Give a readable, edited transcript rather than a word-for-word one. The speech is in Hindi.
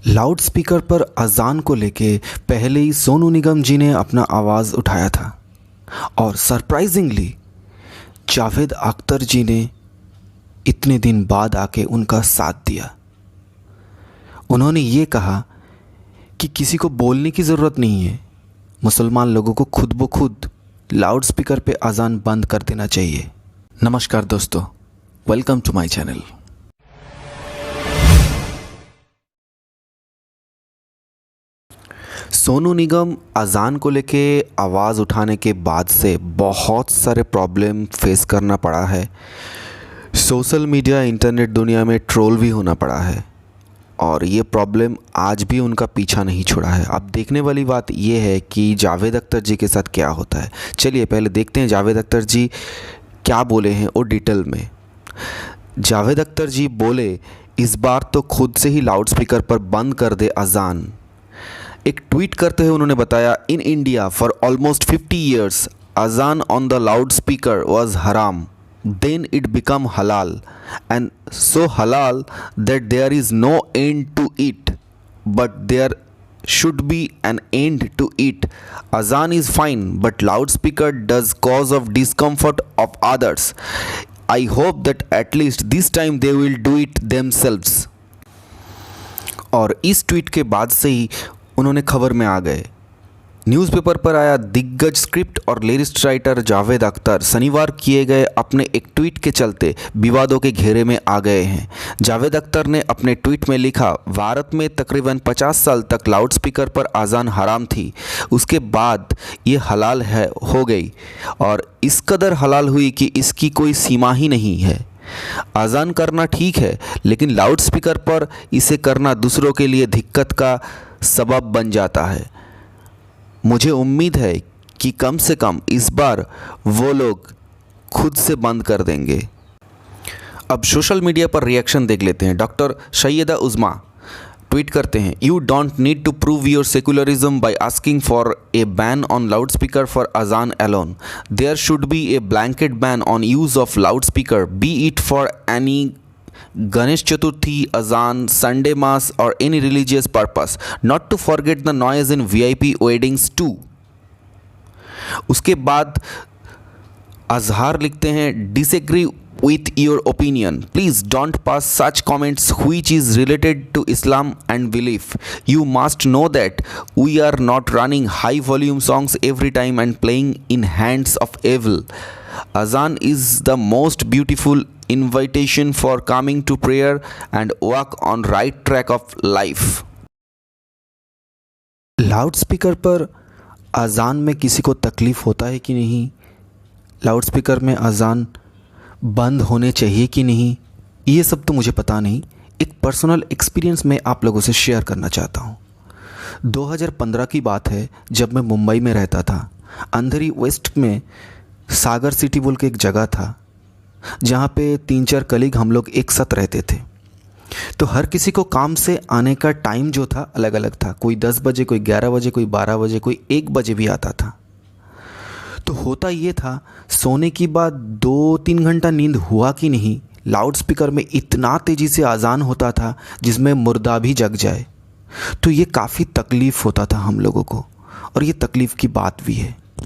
लाउड स्पीकर पर अजान को लेके पहले ही सोनू निगम जी ने अपना आवाज़ उठाया था और सरप्राइजिंगली जावेद अख्तर जी ने इतने दिन बाद आके उनका साथ दिया। उन्होंने ये कहा कि किसी को बोलने की ज़रूरत नहीं है, मुसलमान लोगों को खुद ब खुद लाउड स्पीकर पे अजान बंद कर देना चाहिए। नमस्कार दोस्तों, welcome to my channel. Sonu Nigam अजान को लेके आवाज़ उठाने के बाद से बहुत सारे प्रॉब्लम फेस करना पड़ा है। सोशल मीडिया इंटरनेट दुनिया में ट्रोल भी होना पड़ा है और ये प्रॉब्लम आज भी उनका पीछा नहीं छोड़ा है। अब देखने वाली बात ये है कि जावेद अख्तर जी के साथ क्या होता है। चलिए पहले देखते हैं जावेद अख्तर जी क्या बोले हैं और डिटेल में। जावेद अख्तर जी बोले, इस बार तो खुद से ही लाउड स्पीकर पर बंद कर दे अजान। एक ट्वीट करते हुए उन्होंने बताया, in India for almost 50 years azaan on the loudspeaker was haram, then it become halal and so halal that there is no end to it, but there should be an end to it. Azan is fine, but loudspeaker does cause of discomfort of others. I hope that at least this time they will do it themselves. और इस ट्वीट के बाद से ही उन्होंने खबर में आ गए। न्यूज़पेपर पर आया दिग्गज स्क्रिप्ट और लिरिस्ट राइटर जावेद अख्तर शनिवार किए गए अपने एक ट्वीट के चलते विवादों के घेरे में आ गए हैं। जावेद अख्तर ने अपने ट्वीट में लिखा, भारत में तकरीबन 50 साल तक लाउड स्पीकर पर अजान हराम थी, उसके बाद ये हलाल हो गई और इस कदर हलाल हुई कि इसकी कोई सीमा ही नहीं है। अजान करना ठीक है, लेकिन लाउड स्पीकर पर इसे करना दूसरों के लिए दिक्कत का सबब बन जाता है। मुझे उम्मीद है कि कम से कम इस बार वो लोग खुद से बंद कर देंगे। अब सोशल मीडिया पर रिएक्शन देख लेते हैं। डॉक्टर सैयदा उज़्मा ट्वीट करते हैं, you don't need to prove your secularism by asking for a ban on loudspeaker for azaan alone. There should be a blanket ban on use of loudspeaker, be it for any Ganesh Chaturthi, Azan, Sunday Mass or any religious purpose. Not to forget the noise in VIP weddings too. उसके बाद अजहार लिखते हैं, disagree with your opinion. Please don't pass such comments which is related to Islam and belief. You must know that we are not running high volume songs every time and playing in hands of evil. Azan is the most beautiful invitation for coming to prayer and walk on right track of life. Loud speaker पर अजान में किसी को तकलीफ़ होता है कि नहीं, लाउड स्पीकर में अजान बंद होने चाहिए कि नहीं, ये सब तो मुझे पता नहीं। एक पर्सनल एक्सपीरियंस मैं आप लोगों से शेयर करना चाहता हूँ। 2015 की बात है, जब मैं मुंबई में रहता था। अंधेरी वेस्ट में सागर सिटी बोल के एक जगह था जहाँ पे 3-4 कलीग हम लोग एक साथ रहते थे। तो हर किसी को काम से आने का टाइम जो था अलग अलग था। कोई 10 बजे, कोई 11 बजे, कोई 12 बजे, कोई 1 बजे भी आता था। तो होता ये था, सोने की बाद 2-3 घंटा नींद हुआ कि नहीं, लाउड स्पीकर में इतना तेज़ी से अजान होता था जिसमें मुर्दा भी जग जाए। तो ये काफ़ी तकलीफ़ होता था हम लोगों को और ये तकलीफ़ की बात भी है।